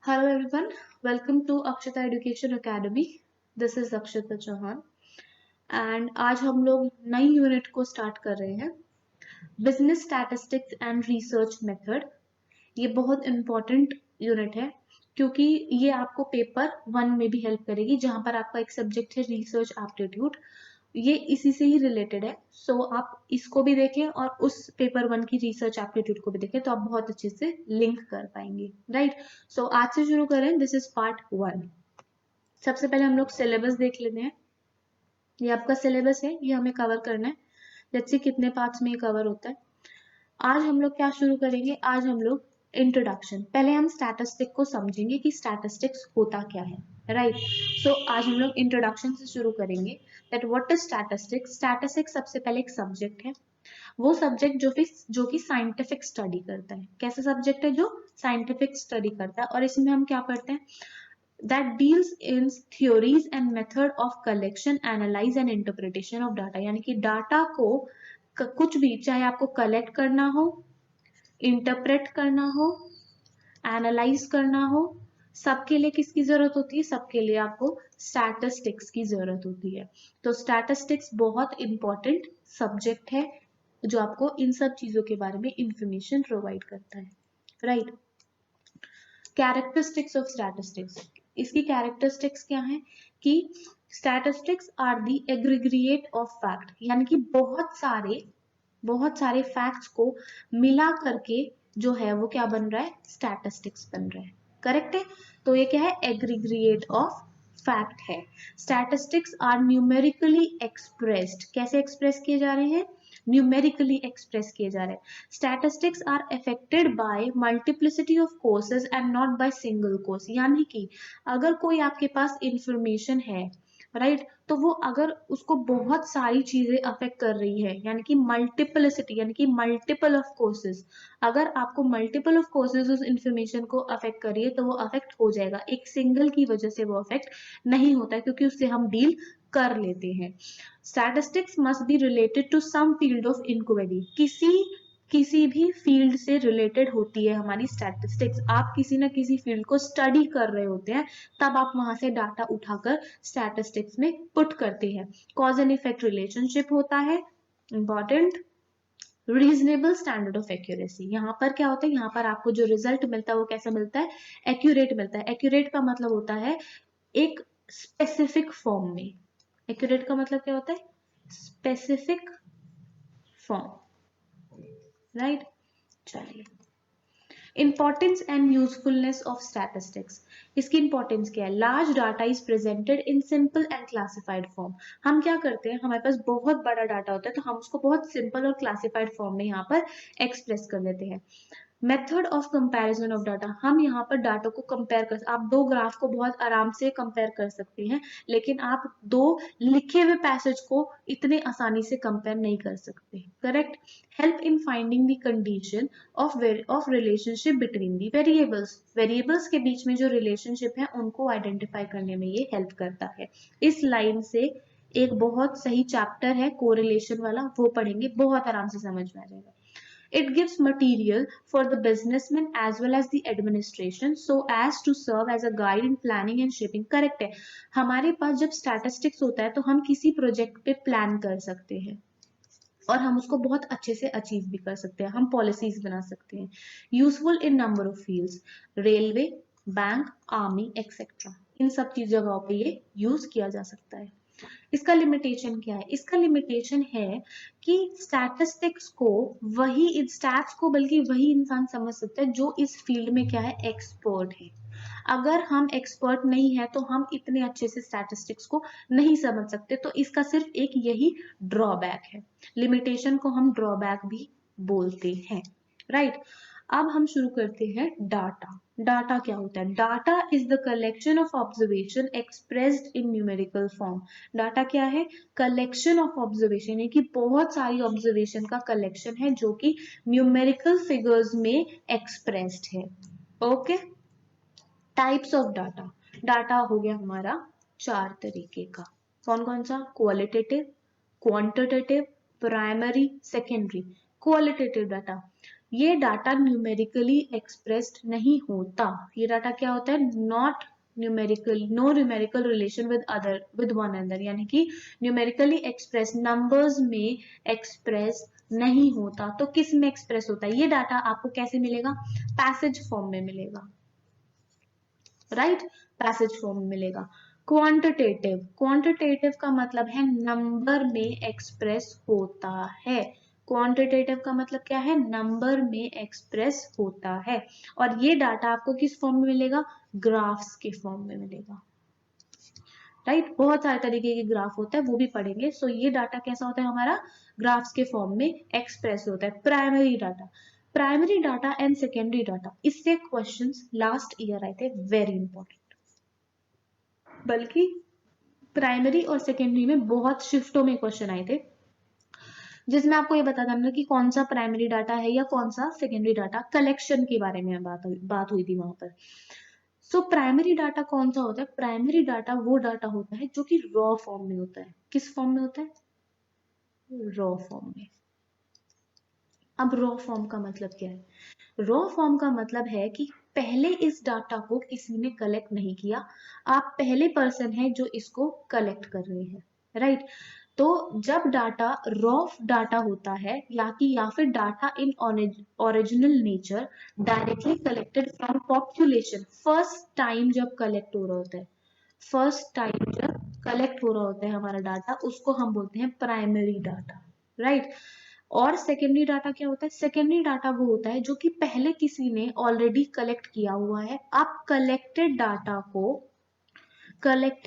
Hello everyone, welcome to Akshita Education Academy. This is Akshita Chauhan and आज हम लोग नई यूनिट को स्टार्ट कर रहे हैं business statistics and research method. ये बहुत इम्पोर्टेंट यूनिट है क्योंकि ये आपको पेपर 1 में भी हेल्प करेगी, जहां पर आपका एक सब्जेक्ट है रिसर्च एप्टीट्यूड। ये इसी से ही रिलेटेड है, सो आप इसको भी देखें और उस पेपर 1 की रिसर्च एप्टीट्यूड को भी देखें तो आप बहुत अच्छे से लिंक कर पाएंगे, राइट। सो आज से शुरू करें, दिस इज पार्ट 1। सबसे पहले हम लोग सिलेबस देख लेते हैं। ये आपका सिलेबस है, ये हमें कवर करना है। लेट्स सी कितने पार्ट्स में ये कवर होता है। आज हम लोग क्या शुरू करेंगे, आज हम लोग इंट्रोडक्शन, पहले हम स्टैटिस्टिक को समझेंगे कि स्टैटिस्टिक्स होता क्या है, राइट। सो आज हम लोग इंट्रोडक्शन से शुरू करेंगे that what is statistics. Statistics सबसे पहले एक सब्जेक्ट है, वो सब्जेक्ट जो कि साइंटिफिक स्टडी करता है। कैसा सब्जेक्ट है? जो साइंटिफिक स्टडी करता है। और इसमें हम क्या पढ़ते हैं? that deals in theories and method of collection, analyze and interpretation of data। यानी कि डाटा को कुछ भी, चाहे आपको कलेक्ट करना हो, इंटरप्रेट करना हो, एनालाइज करना हो, सबके लिए किसकी जरूरत होती है? सबके लिए आपको स्टैटिस्टिक्स की जरूरत होती है। तो स्टैटिस्टिक्स बहुत इंपॉर्टेंट सब्जेक्ट है जो आपको इन सब चीजों के बारे में इंफॉर्मेशन प्रोवाइड करता है, राइट। कैरेक्टरिस्टिक्स ऑफ स्टैटिस्टिक्स, इसकी कैरेक्टरिस्टिक्स क्या है कि statistics are the aggregate of fact, यानी कि बहुत सारे फैक्ट्स को मिला करके जो है वो क्या बन रहा है? स्टैटिस्टिक्स बन रहा है, करेक्ट है। तो ये क्या है? एग्रीगेट ऑफ फैक्ट है। स्टैटिस्टिक्स आर न्यूमेरिकली एक्सप्रेस्ड, कैसे एक्सप्रेस किए जा रहे हैं? न्यूमेरिकली एक्सप्रेस किए जा रहे हैं। Statistics are affected by multiplicity of courses and not by single course, यानी कि अगर कोई आपके पास इंफॉर्मेशन है, राइट, तो वो अगर उसको बहुत सारी चीजें अफेक्ट कर रही है, यानी कि मल्टीपलिसिटी, यानी कि मल्टीपल ऑफ कोर्सेज, अगर आपको मल्टीपल ऑफ कोर्सेज उस इंफॉर्मेशन को अफेक्ट कर रही है तो वो अफेक्ट हो जाएगा। एक सिंगल की वजह से वो अफेक्ट नहीं होता है क्योंकि उससे हम डील कर लेते हैं। Statistics must be related to some field of inquiry, किसी भी फील्ड से रिलेटेड होती है हमारी स्टैटिस्टिक्स। आप किसी ना किसी फील्ड को स्टडी कर रहे होते हैं, तब आप वहां से डाटा उठाकर स्टैटिस्टिक्स में पुट करते हैं। कॉज एंड इफेक्ट रिलेशनशिप होता है, important. Reasonable standard of accuracy, यहाँ पर क्या होता है? यहाँ पर आपको जो रिजल्ट मिलता है वो कैसा मिलता है? एक्यूरेट मिलता है। एक्यूरेट का मतलब होता है एक स्पेसिफिक फॉर्म में। एक्यूरेट का मतलब क्या होता है? Specific form, right. चलिए, importance and usefulness of statistics, इसकी इंपॉर्टेंस क्या है? Large data is presented in simple and classified form. हम क्या करते हैं, हमारे पास बहुत बड़ा डाटा होता है तो हम उसको बहुत सिंपल और क्लासिफाइड फॉर्म में यहाँ पर एक्सप्रेस कर देते हैं। Method of comparison of data, हम यहाँ पर डाटा को कंपेयर कर, आप दो ग्राफ को बहुत आराम से कंपेयर कर सकते हैं, लेकिन आप दो लिखे हुए पैसेज को इतने आसानी से कंपेयर नहीं कर सकते, correct. Help in finding the condition of relationship between the variables के बीच में जो रिलेशनशिप है उनको आइडेंटिफाई करने में ये हेल्प करता है। इस लाइन से एक बहुत सही चैप्टर है कोरिलेशन वाला, वो पढ़ेंगे, बहुत आराम से समझ में आ जाएगा। It gives material for the businessman as well as the administration so as to serve as a guide in planning and shaping। Correct है। हमारे पास जब स्टैटिस्टिक्स होता है तो हम किसी प्रोजेक्ट पे प्लान कर सकते हैं और हम उसको बहुत अच्छे से अचीव भी कर सकते हैं, हम पॉलिसीज बना सकते हैं। Useful in number of fields, railway, bank, army etcetera, इन सब चीज जगहों पे ये यूज किया जा सकता है। इसका लिमिटेशन क्या है? इसका लिमिटेशन है कि स्टैटिस्टिक्स को बल्कि वही इंसान समझ सकता है जो इस फील्ड में क्या है? एक्सपर्ट है। अगर हम एक्सपर्ट नहीं है तो हम इतने अच्छे से स्टैटिस्टिक्स को नहीं समझ सकते, तो इसका सिर्फ एक यही ड्रॉबैक है। लिमिटेशन को हम ड्रॉबैक भी बोलते हैं, राइट। अब हम शुरू करते हैं डाटा। डाटा क्या होता है? Data is the collection of observation expressed in numerical form. Data क्या है? कलेक्शन ऑफ ऑब्जर्वेशन, यानी कि बहुत सारी ऑब्जर्वेशन का कलेक्शन है जो कि न्यूमेरिकल फिगर्स में एक्सप्रेस्ड है, okay. Types of data, data हो गया हमारा 4 तरीके का। कौन कौन सा? Qualitative, quantitative, primary, secondary. Qualitative data, ये डाटा न्यूमेरिकली एक्सप्रेस्ड नहीं होता। ये डाटा क्या होता है? Not numerical, no numerical relation with one another, यानी कि न्यूमेरिकली एक्सप्रेस नंबर्स में एक्सप्रेस नहीं होता। तो किस में एक्सप्रेस होता है? ये डाटा आपको कैसे मिलेगा? पैसेज फॉर्म में मिलेगा, राइट? पैसेज फॉर्म में मिलेगा। क्वांटिटेटिव, क्वांटिटेटिव का मतलब है नंबर में एक्सप्रेस होता है। क्वांटिटेटिव का मतलब क्या है? नंबर में एक्सप्रेस होता है। और ये डाटा आपको किस फॉर्म में मिलेगा? ग्राफ्स के फॉर्म में मिलेगा, राइट? बहुत सारे तरीके के ग्राफ होता है, वो भी पढ़ेंगे। सो ये डाटा कैसा होता है हमारा? ग्राफ्स के फॉर्म में एक्सप्रेस होता है। Primary data, primary data and secondary data, इससे क्वेश्चंस लास्ट ईयर आए थे, वेरी इंपॉर्टेंट। बल्कि प्राइमरी और सेकेंडरी में बहुत शिफ्टों में क्वेश्चन आए थे, जिसमें आपको ये बता देना कि कौन सा प्राइमरी डाटा है या कौन सा सेकेंडरी डाटा। कलेक्शन के बारे में बात हुई थी वहां पर। सो प्राइमरी डाटा कौन सा होता है? प्राइमरी डाटा वो डाटा होता है जो कि रॉ फॉर्म में होता है। किस फॉर्म में होता है? रॉ फॉर्म में। अब रॉ फॉर्म का मतलब क्या है? रॉ फॉर्म का मतलब है कि पहले इस डाटा को किसी ने कलेक्ट नहीं किया, आप पहले पर्सन है जो इसको कलेक्ट कर रहे हैं, राइट? तो जब डाटा रॉ डाटा होता है या फिर data in original nature directly collected from population, first time जब कलेक्ट हो रहा होता है, फर्स्ट टाइम जब कलेक्ट हो रहा होता है हमारा डाटा, उसको हम बोलते हैं प्राइमरी डाटा, राइट? और सेकेंडरी डाटा क्या होता है? सेकेंडरी डाटा वो होता है जो कि पहले किसी ने ऑलरेडी कलेक्ट किया हुआ है, आप कलेक्टेड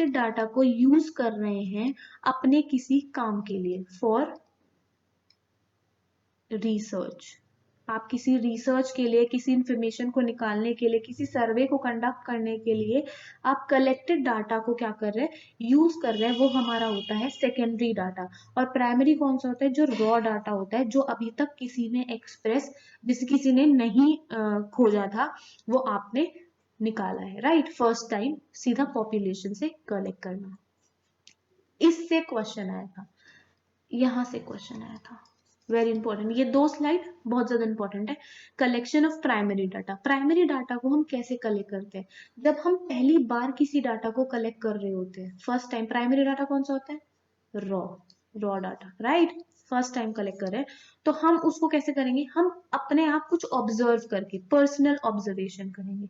डाटा को यूज कर रहे हैं अपने किसी काम के लिए, फॉर रिसर्च। आप किसी रिसर्च के लिए, किसी इंफॉर्मेशन को निकालने के लिए, किसी सर्वे को कंडक्ट करने के लिए आप कलेक्टेड डाटा को क्या कर रहे हैं? यूज कर रहे हैं। वो हमारा होता है सेकेंडरी डाटा। और प्राइमरी कौन सा होता है? जो रॉ डाटा होता है, जो अभी तक किसी ने एक्सप्रेस, जिसे किसी ने नहीं खोजा था, वो आपने निकाला है, राइट? फर्स्ट टाइम सीधा पॉपुलेशन से कलेक्ट करना। इससे क्वेश्चन आया था, यहां से क्वेश्चन आया था, वेरी इंपॉर्टेंट। ये दो स्लाइड बहुत ज्यादा इंपॉर्टेंट है। Collection of primary data. Primary data को हम कैसे कलेक्ट करते हैं? जब हम पहली बार किसी डाटा को कलेक्ट कर रहे होते हैं, फर्स्ट टाइम, प्राइमरी डाटा कौन सा होता है? Raw, raw data, right? First time collect कर रहे हैं, तो हम उसको कैसे करेंगे? हम अपने आप कुछ ऑब्जर्व करके, पर्सनल ऑब्जर्वेशन करेंगे,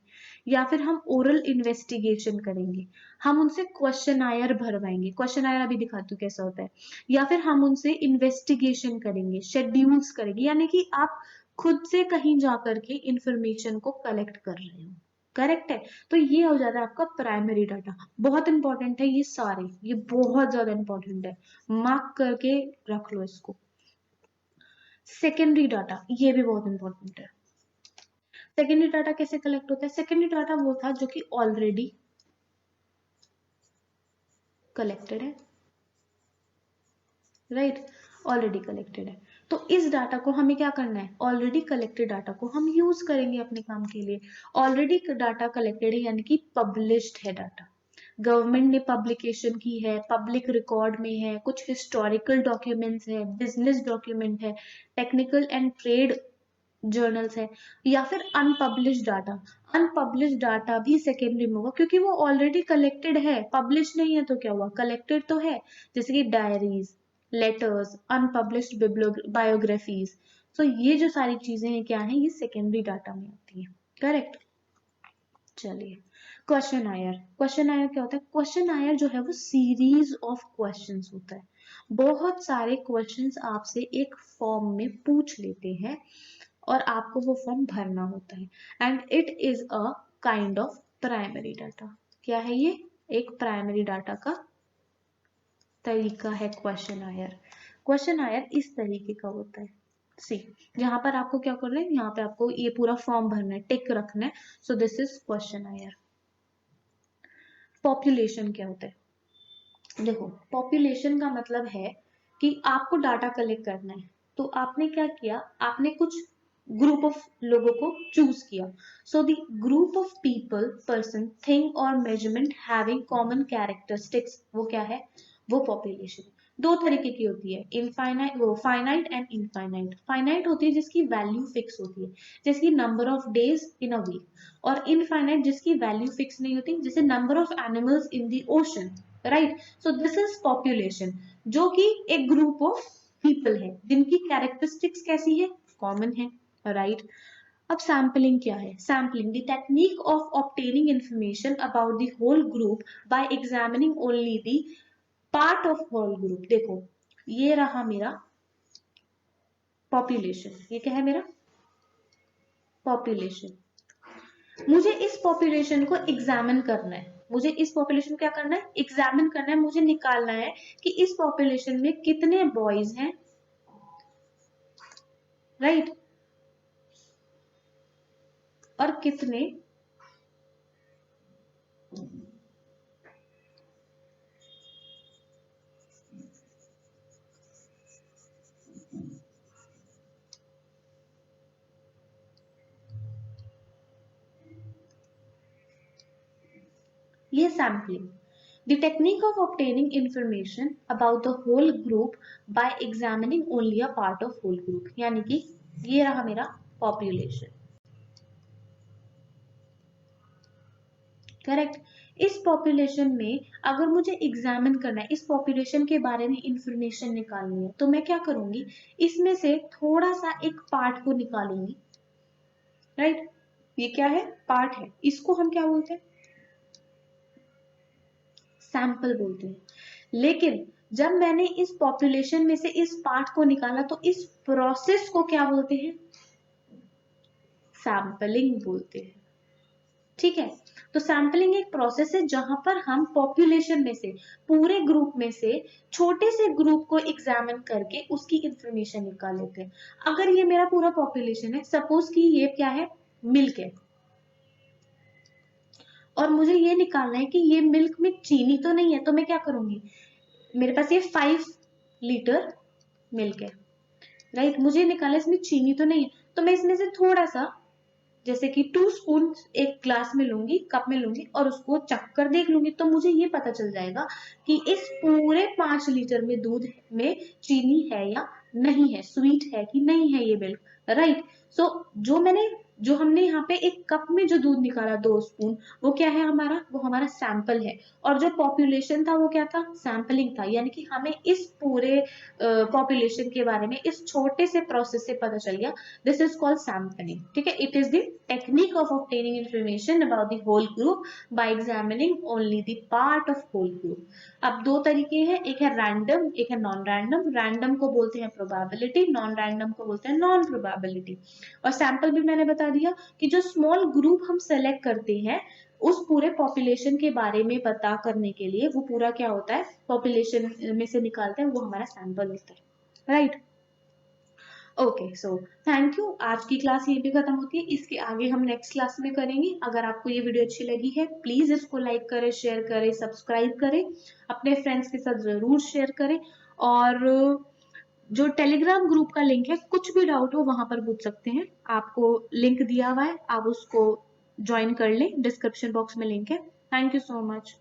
या फिर हम ओरल इन्वेस्टिगेशन करेंगे, हम उनसे क्वेश्चन आयर भरवाएंगे। क्वेश्चन आयर अभी दिखाती हूँ कैसा होता है। या फिर हम उनसे इन्वेस्टिगेशन करेंगे, शेड्यूल्स करेंगे, यानी कि आप खुद से कहीं जाकर के इंफॉर्मेशन को कलेक्ट कर रहे हो, करेक्ट है? तो ये हो जाता है आपका प्राइमरी डाटा। बहुत इंपॉर्टेंट है ये सारे, ये बहुत ज्यादा इंपॉर्टेंट है, मार्क करके रख लो इसको। सेकेंडरी डाटा, ये भी बहुत इंपॉर्टेंट है। सेकेंडरी डाटा कैसे कलेक्ट होता है? सेकेंडरी डाटा वो था जो कि ऑलरेडी कलेक्टेड है, राइट? ऑलरेडी कलेक्टेड है। तो इस डाटा को हमें क्या करना है? ऑलरेडी कलेक्टेड डाटा को हम यूज करेंगे अपने काम के लिए। ऑलरेडी डाटा कलेक्टेड है यानी कि पब्लिश्ड है डाटा, गवर्नमेंट ने पब्लिकेशन की है, पब्लिक रिकॉर्ड में है, कुछ हिस्टोरिकल डॉक्यूमेंट्स है, बिजनेस डॉक्यूमेंट है, टेक्निकल एंड ट्रेड जर्नल्स है, या फिर अनपब्लिश्ड डाटा। अनपब्लिश्ड डाटा भी सेकेंडरी में होगा क्योंकि वो ऑलरेडी कलेक्टेड है, पब्लिश नहीं है तो क्या हुआ? कलेक्टेड तो है। जैसे कि डायरीज, लेटर्स, अनपब्लिश्ड बायोग्राफीज। तो ये जो सारी चीजें हैं क्या है? ये सेकेंडरी डाटा में आती है, करेक्ट? चलिए, क्वेश्चन आयर। क्वेश्चन आयर क्या होता है? क्वेश्चन आयर जो है वो सीरीज ऑफ क्वेश्चंस होता है। बहुत सारे क्वेश्चंस आपसे एक फॉर्म में पूछ लेते हैं और आपको वो फॉर्म भरना होता है, and it is a kind of primary data. क्या है ये? एक प्राइमरी डाटा का तरीका है क्वेश्चन आयर। क्वेश्चन आयर इस तरीके का होता है, सी, जहां पर आपको क्या करना है? यहाँ पे आपको ये पूरा फॉर्म भरना है, टिक रखना है। So this is questionnaire. Population क्या होता है? देखो, पॉपुलेशन का मतलब है कि आपको डाटा कलेक्ट करना है, तो आपने क्या किया? आपने कुछ ग्रुप ऑफ लोगों को चूज किया। So the group of people, person, thing और मेजरमेंट हैविंग कॉमन कैरेक्टरिस्टिक्स, वो क्या है? वो पॉपुलेशन। दो तरीके की होती है, इनफाइनाइट, वो फाइनाइट एंड इनफाइनाइट। फाइनाइट होती है जिसकी वैल्यू फिक्स होती है, जैसे number of days in a week, और इनफाइनाइट जिसकी वैल्यू फिक्स नहीं होती, जैसे number of animals in the ocean, right. So this is population, जो कि एक ग्रुप ऑफ पीपल है जिनकी कैरेक्टरिस्टिक्स कैसी है, कॉमन है, राइट। अब सैम्पलिंग क्या है? Sampling the technique of obtaining information about the whole group by examining only the part of whole group. देखो ये रहा मेरा पॉपुलेशन, ये क्या है मेरा पॉपुलेशन। मुझे इस पॉपुलेशन को एग्जामिन करना है, मुझे इस पॉपुलेशन क्या करना है, एग्जामिन करना है, मुझे निकालना है कि इस पॉपुलेशन में कितने बॉयज हैं, राइट, और कितने ये sampling. The technique of obtaining information about the whole group by examining only a part of whole group, यानी कि ये रहा मेरा population, करेक्ट। इस पॉपुलेशन में अगर मुझे एग्जामिन करना है, इस पॉपुलेशन के बारे में इंफॉर्मेशन निकालनी है, तो मैं क्या करूंगी, इसमें से थोड़ा सा एक पार्ट को निकालूंगी, राइट। ये क्या है, पार्ट है, इसको हम क्या बोलते हैं, सैंपल बोलते हैं। लेकिन जब मैंने इस पॉपुलेशन में से इस पार्ट को निकाला तो इस प्रोसेस को क्या बोलते हैं, सैंपलिंग बोलते हैं, ठीक है। तो सैंपलिंग एक प्रोसेस है जहां पर हम पॉपुलेशन में से, पूरे ग्रुप में से छोटे से ग्रुप को एग्जामिन करके उसकी इंफॉर्मेशन निकाल लेते हैं। अगर ये मेरा पूरा पॉपुलेशन है, सपोज कि ये क्या है, मिल्क है, और मुझे ये निकालना है कि ये मिल्क में चीनी तो नहीं है, तो मैं क्या करूंगी, मेरे पास ये 5 लीटर मिल्क है, राइट, मुझे निकालना है इसमें चीनी तो नहीं है, तो मैं इसमें से थोड़ा सा, जैसे कि 2 स्पून एक ग्लास में लूंगी, कप में लूंगी, और उसको चख कर देख लूंगी, तो मुझे ये पता चल जाएगा कि इस पूरे 5 लीटर में दूध में चीनी है या नहीं है, स्वीट है कि नहीं है ये मिल्क, राइट। सो जो हमने यहाँ पे एक कप में जो दूध निकाला 2 स्पून, वो क्या है हमारा, वो हमारा सैंपल है। और जो पॉपुलेशन था वो क्या था, सैंपलिंग था, यानी कि हमें इस पूरे पॉपुलेशन के बारे में इस छोटे से प्रोसेस से पता चल गया। दिस इज कॉल्ड सैंपलिंग, ठीक है। It is the technique of obtaining information about the whole group by examining only the part of whole group. अब दो तरीके हैं, एक है रैंडम, एक है नॉन रैंडम। रैंडम को बोलते हैं प्रोबेबिलिटी, नॉन रैंडम को बोलते हैं नॉन प्रोबेबिलिटी। और सैंपल भी मैंने बता दिया कि जो स्मॉल ग्रुप हम सेलेक्ट करते हैं उस पूरे पॉपुलेशन के बारे में पता करने के लिए, वो पूरा क्या होता है, पॉपुलेशन में से निकालते हैं, वो हमारा सैंपल होता है, right. Okay, so thank you. आज की क्लास ये भी खत्म होती है, इसके आगे हम नेक्स्ट क्लास में करेंगे। अगर आपको ये वीडियो अच्छी लगी है, प्लीज इसको लाइक करें, शेयर करें, सब्सक्राइब करें, अपने फ्रेंड्स के साथ जरूर शेयर करें। और जो टेलीग्राम ग्रुप का लिंक है, कुछ भी डाउट हो वहां पर पूछ सकते हैं, आपको लिंक दिया हुआ है, आप उसको ज्वाइन कर लें, डिस्क्रिप्शन बॉक्स में लिंक है। Thank you so much.